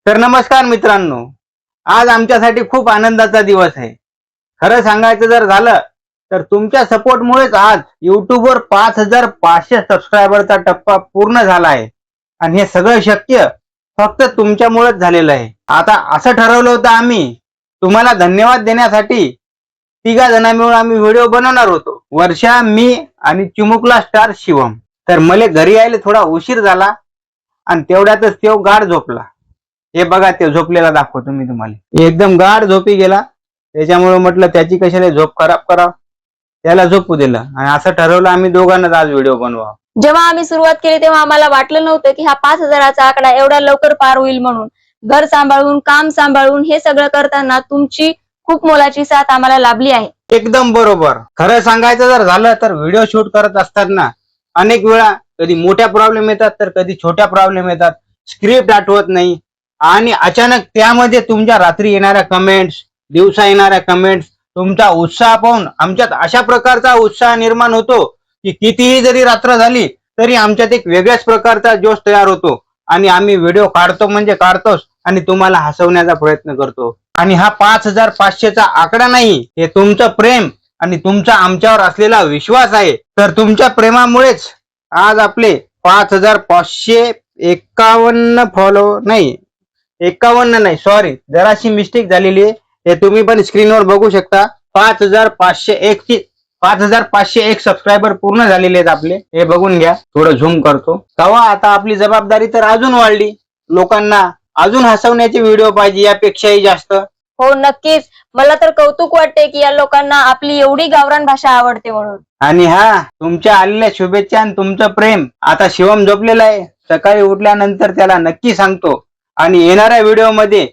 तर नमस्कार मित्रांनो, आज आमच्यासाठी खूप आनंदाचा दिवस आहे। खरं सांगायचं जर झालं तर तुमच्या सपोर्टमुळेच आज YouTubeवर 5500 सबस्क्रायबरचा टप्पा पूर्ण झाला आहे आणि हे सगळं शक्य फक्त तुमच्यामुळेच झालेलं आहे। आता असं ठरवलं होतं आम्ही तुम्हाला धन्यवाद देण्यासाठी तिघा जण मिळून आम्ही व्हिडिओ बनवणार होतो, वर्षा, मी आणि चिमुकला स्टार शिवम। तर मला घरी यायला थोडा उशीर झाला आणि तेवढ्यातच तो गाढ झोपला। हे बघा, ते झोपलेला दाखवतो मी तुम्हाला, एकदम गाढ झोपी गेला। त्याच्यामुळे म्हटलं त्याची कशाला झोप खराब करावं, त्याला झोपू दिलं आणि असं ठरवलं आम्ही दोघांनाच आज व्हिडिओ बनवा। जेव्हा आम्ही सुरुवात केली तेव्हा आम्हाला वाटलं नव्हतं की हा 5000चा आकडा एवढ्या लवकर पार होईल म्हणून। घर सांभाळून, काम सांभाळून हे सगळं करताना तुमची खूप मोलाची साथ आम्हाला लाभली आहे। एकदम बरोबर। खरं सांगायचं जर झालं तर व्हिडिओ शूट करत असताना अनेक वेळा कधी मोठ्या प्रॉब्लेम येतात तर कधी छोट्या प्रॉब्लेम येतात, स्क्रिप्ट आठवत नाही आणि अचानक त्यामध्ये तुमच्या रात्री येणाऱ्या कमेंट्स, दिवसा येणाऱ्या कमेंट्स, तुमचा उत्साह पाहून आमच्यात अशा प्रकारचा उत्साह निर्माण होतो की कितीही जरी रात्र झाली तरी आमच्यात एक वेगळ्याच प्रकारचा जोश तयार होतो आणि आम्ही व्हिडिओ काढतो म्हणजे काढतोच आणि तुम्हाला हसवण्याचा प्रयत्न करतो। आणि हा 5500चा आकडा नाही, हे तुमचं प्रेम आणि तुमचा आमच्यावर असलेला विश्वास आहे। तर तुमच्या प्रेमामुळेच आज आपले 5551 फॉलो नाही, 51 नाही, सॉरी, जराशी मिस्टेक झालेली आहे। हे तुम्ही पण स्क्रीनवर बघू शकता। 5501 सबस्क्रायबर पूर्ण झालेले आहेत आपले, हे बघून घ्या। थोडं झूम करतो। तेव्हा आता आपली जबाबदारी तर अजून वाढली, लोकांना अजून हसवण्याचे व्हिडिओ पाहिजे यापेक्षाही जास्त। हो नक्कीच, मला तर कौतुक वाटते की या लोकांना आपली एवढी गावरान भाषा आवडते म्हणून। आणि हा, तुमच्या आलेल्या शुभेच्छा आणि तुमचं प्रेम। आता शिवम झोपलेला आहे, सकाळी उठल्यानंतर त्याला नक्की सांगतो आणि येणाऱ्या व्हिडिओ मध्ये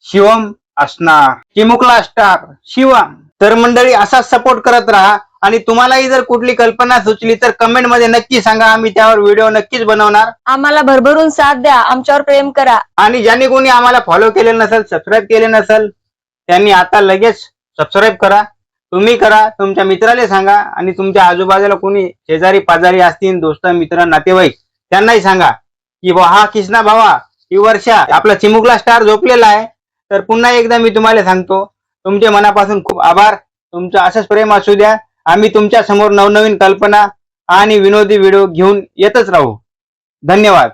शिवम असणार, चिमुकला स्टार शिवम। तर मंडळी, असाच सपोर्ट करत राहा आणि तुम्हालाही जर कुठली कल्पना सुचली तर कमेंट मध्ये नक्की सांगा, आम्ही त्यावर व्हिडिओ नक्कीच बनवणार। आम्हाला भरभरून साथ द्या, आमच्यावर प्रेम करा आणि ज्यांनी कोणी आम्हाला फॉलो केले नसेल, सबस्क्राईब केले नसेल, त्यांनी आता लगेच सबस्क्राईब करा। तुम्ही करा, तुमच्या मित्राला सांगा आणि तुमच्या आजूबाजूला कोणी शेजारी पाजारी असतील, दोस्त, मित्र, नातेवाईक, त्यांनाही सांगा की हा किसना भावा, ही वर्षा, आपला चिमुकला स्टार झोपलेला आहे। तर पुन्हा एकदा मी तुम्हाला सांगतो, तुमचे मनापासून खूप आभार। तुमचं असंच प्रेम असू द्या। आम्ही तुमच्या समोर नवनवीन कल्पना आणि विनोदी व्हिडिओ घेऊन येतच राहू। धन्यवाद।